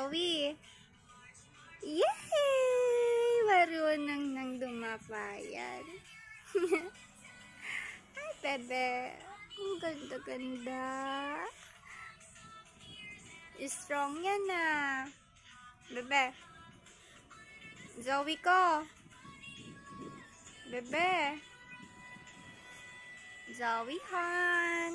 Zoe. Yay! Marunong nang dumapayan. Ay, bebe. Ang ganda-ganda. Strong yan ah. Bebe. Zoe ko. Bebe. Zoe Han.